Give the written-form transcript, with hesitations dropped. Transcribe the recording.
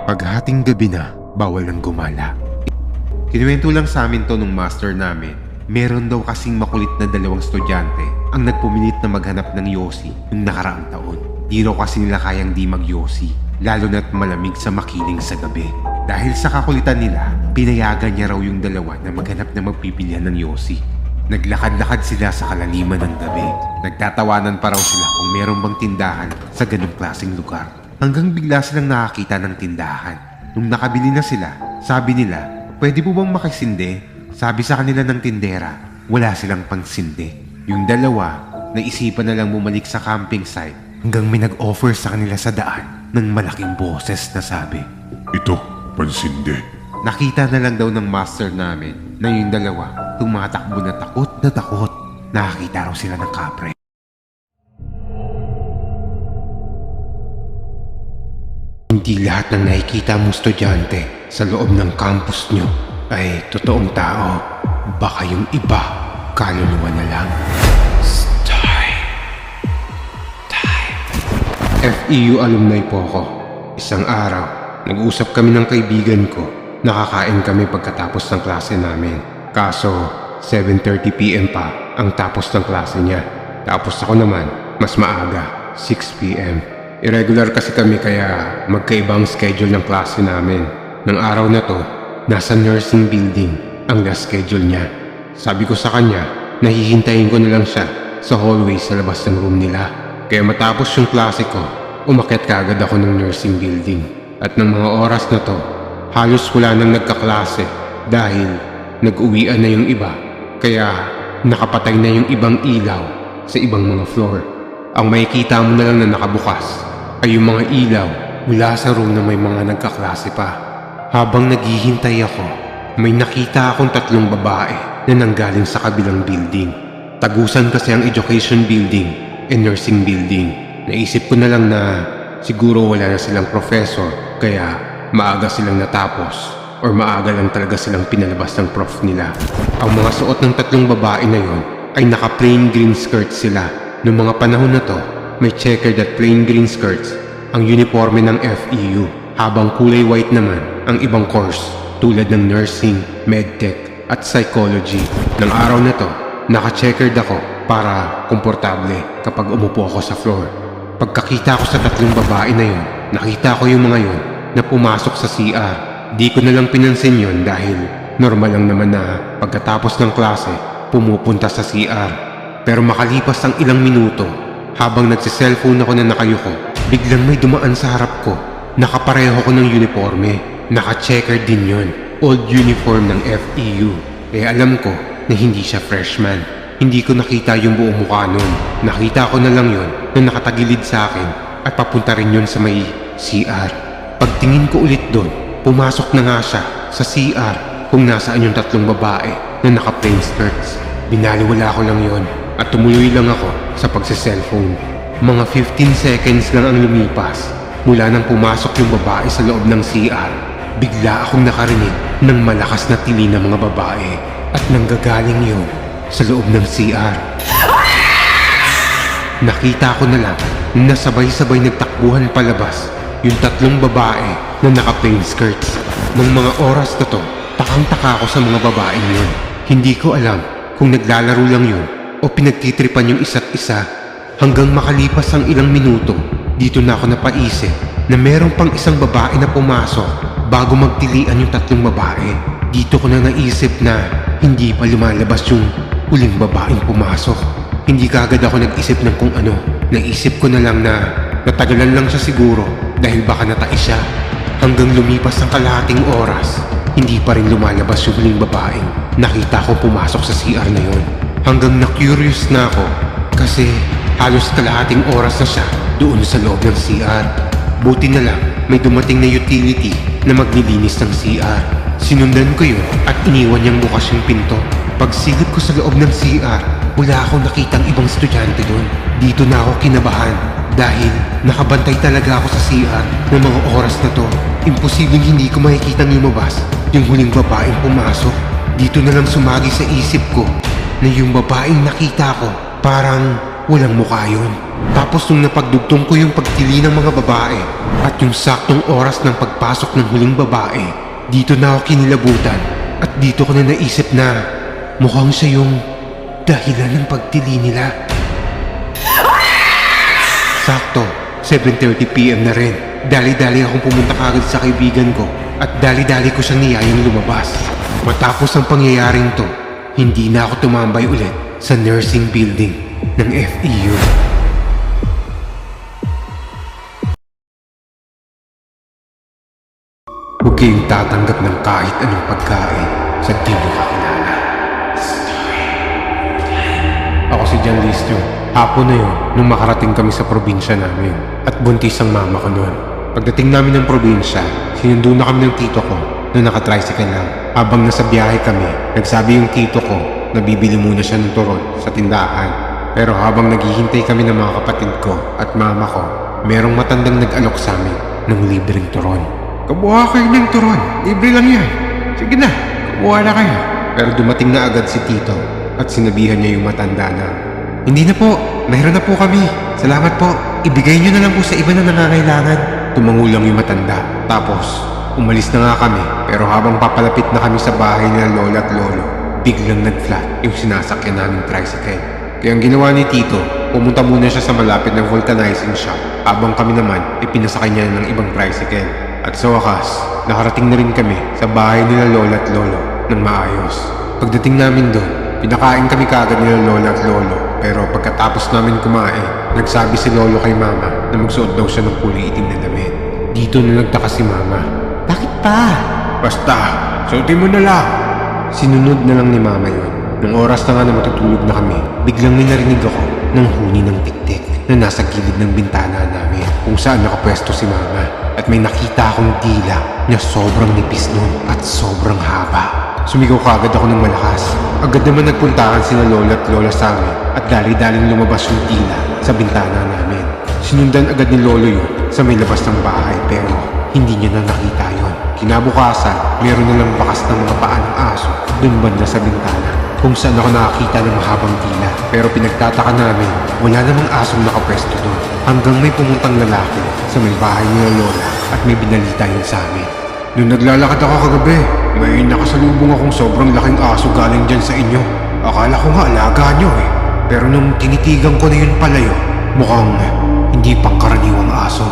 Paghating gabi na, bawal nang gumala. Kinuwento lang sa amin to nung master namin. Meron daw kasing makulit na dalawang estudyante ang nagpumilit na maghanap ng yosi nung nakaraang taon. Di raw kasi nila kayang di magyosi, lalo na't malamig sa makiling sa gabi. Dahil sa kakulitan nila, pinayagan niya raw yung dalawa na maghanap na magpipilian ng yosi. Naglakad-lakad sila sa kalaliman ng gabi. Nagtatawanan pa raw sila kung meron bang tindahan sa ganung klaseng lugar. Hanggang bigla silang nakakita ng tindahan. Nung nakabili na sila, sabi nila, "Pwede po bang makisinde?" Sabi sa kanila ng tindera, wala silang pangsinde. Yung dalawa, naisipan na lang bumalik sa camping site hanggang may nag-offer sa kanila sa daan ng malaking boses na sabi, Ito, pansinde. nakita na lang daw ng master namin na yung dalawa tumatakbo na takot na takot. Nakakita raw sila ng kapre. Hindi lahat ng nakikita mong estudyante sa loob ng campus nyo ay totoong tao. Baka yung iba, kaluluwa na lang. FEU alumni po ako. Isang araw, nag-usap kami ng kaibigan ko. Nakakain kami pagkatapos ng klase namin. Kaso, 7:30 PM pa ang tapos ng klase niya. Tapos ako naman, mas maaga, 6 PM. Irregular kasi kami kaya magkaibang schedule ng klase namin. Nang araw na to, nasa nursing building ang last schedule niya. Sabi ko sa kanya, nahihintayin ko na lang siya sa hallway sa labas ng room nila. Kaya matapos yung klase ko, umakyat kaagad ako ng nursing building. At ng mga oras na to, halos wala nang nagkaklase dahil nag-uwian na yung iba. Kaya nakapatay na yung ibang ilaw sa ibang mga floor. Ang makikita mo na lang na nakabukas ay yung mga ilaw mula sa room na may mga nagkaklase pa. Habang naghihintay ako, may nakita akong 3 babae na nanggaling sa kabilang building. Tagusan kasi ang education building and nursing building. Naisip ko na lang na siguro wala na silang professor kaya maaga silang natapos or maaga lang talaga silang pinalabas ng prof nila. Ang mga suot ng 3 babae na yon ay naka plain green skirt sila. Noong mga panahon na to, may checkered at plain green skirts ang uniforme ng FEU, habang kulay white naman ang ibang course tulad ng nursing, medtech at psychology. Ng araw na to, naka-checkered ako para komportable kapag umupo ako sa floor. Pagkakita ko sa 3 babae na yon, nakita ko yung mga yon na pumasok sa CR. Di ko na lang pinansin yon dahil normal lang naman na pagkatapos ng klase, pumupunta sa CR. Pero makalipas ang ilang minuto, habang nagsiselfone ako na nakayuko, biglang may dumaan sa harap ko. Nakapareho ko ng uniforme. Naka-checker din yon. Old uniform ng FEU. Eh alam ko na hindi siya freshman. Hindi ko nakita yung buong mukha nun. Nakita ko na lang yon na nakatagilid sa akin at papunta rin yon sa may CR. Pagtingin ko ulit doon, pumasok na nga siya sa CR kung nasaan yung 3 babae na naka-plain skirts. Binaliwala ko lang yon at tumuloy lang ako sa pagsiselfone. Mga 15 seconds lang ang lumipas mula nang pumasok yung babae sa loob ng CR. Bigla akong nakarinig ng malakas na tili ng mga babae at nanggagaling yun sa loob ng CR. Nakita ko na lang na sabay-sabay nagtakbuhan palabas yung 3 babae na naka-plain skirts. Nung mga oras na to, takang-taka ako sa mga babaeng yun. Hindi ko alam kung naglalaro lang yun o pinagtitripan yung isa't isa. Hanggang makalipas ang ilang minuto, dito na ako napaisip na meron pang isang babae na pumasok bago magtilian yung 3 babae. Dito ko na naisip na hindi pa lumalabas yung huling babaeng pumasok. Hindi kaagad ako nag-isip ng kung ano. Naisip ko na lang na natagalan lang siya siguro dahil baka natais siya. Hanggang lumipas ang kalahating oras, hindi pa rin lumalabas yung huling babaeng nakita ko pumasok sa CR na yun. Hanggang na-curious na ako kasi halos kalahating oras na siya doon sa loob ng CR. Buti na lang may dumating na utility na maglilinis ng CR. Sinundan ko yun at iniwan niyang bukas yung pinto. Pagsilip ko sa loob ng CR, wala akong nakitang ibang estudyante doon. Dito na ako kinabahan dahil nakabantay talaga ako sa CR ng mga oras na to. Imposibleng hindi ko makikitang lumabas yung huling babaeng pumasok. Dito na lang sumagi sa isip ko na yung babaeng nakita ko parang walang mukha yun. Tapos nung napagdugtong ko yung pagtili ng mga babae at yung saktong oras ng pagpasok ng huling babae, dito na ako kinilabutan at dito ko na naisip na mukhang siya yung dahilan ng pagtili nila. Sakto, 7:30 PM na rin. Dali-dali akong pumunta kagad sa kaibigan ko at dali-dali ko siyang niyayang lumabas. Matapos ang pangyayaring to, hindi na ako tumambay ulit sa nursing building ng FEU. Huwag kayong tatanggap ng kahit anong pagkain sa di nyo kakilala. Ako si John Listro. Hapon na yun nung makarating kami sa probinsya namin at buntis ang mama ko noon. Pagdating namin ng probinsya, sinundo na kami ng tito ko na nakatricycle lang. Habang nasa biyahe kami, nagsabi yung tito ko na bibili muna siya ng turon sa tindahan. Pero habang naghihintay kami ng mga kapatid ko at mama ko, merong matandang nag-alok sa amin ng libreng turon. Kabuha kayo ng turon, libre lang yan. Sige na, kabuha na kayo. Pero dumating na agad si tito at sinabihan niya yung matanda na, hindi na po, mayroon na po kami. Salamat po, ibigay niyo na lang po sa iba na nangangailangan. Tumangulang yung matanda. Tapos, umalis na nga kami. Pero habang papalapit na kami sa bahay nila lola at lolo, biglang nag-flat yung sinasakyan naming tricycle. Kaya ang ginawa ni tito, pumunta muna siya sa malapit ng vulcanizing shop. Habang kami naman, ipinasakay niya ng ibang tricycle. At sa wakas, nakarating na rin kami sa bahay nila lola at lolo ng maayos. Pagdating namin doon, pinakain kami kaagad nila lola at lolo. Pero pagkatapos namin kumain, nagsabi si lolo kay mama na magsuot daw siya ng kulay itim na damit. Dito na nagtaka si mama. Bakit pa? Basta, suotin mo na lang. Sinunod na lang ni mama yun. Nung oras na nga na matutulog na kami, biglang may narinig ako ng huni ng tiktik na nasa gilid ng bintana namin kung saan nakapwesto si mama. At may nakita akong dila na sobrang nipis nun at sobrang haba. Sumigaw kaagad ako ng malakas. Agad naman nagpuntahan sina lola at lola sa amin at dali-daling lumabas yung dila sa bintana namin. Sinundan agad ni lolo yun sa may labas ng bahay pero hindi niya na nakita yun. Kinabukasan, meron na lang bakas ng mga paa ng aso dun banda sa bintana kung saan ako nakakita ng mahabang dila. Pero pinagtataka namin, wala namang asong nakapwesto doon hanggang may pumuntang lalaki sa may bahay ni lola at may binalita yun sa amin. Nung naglalakad ako kagabi, may nakasalubong akong sobrang laking aso galing dyan sa inyo. Akala ko nga alaga nyo eh. Pero nung tinitigan ko na yun palayo, mukhang hindi pangkaraniwang aso.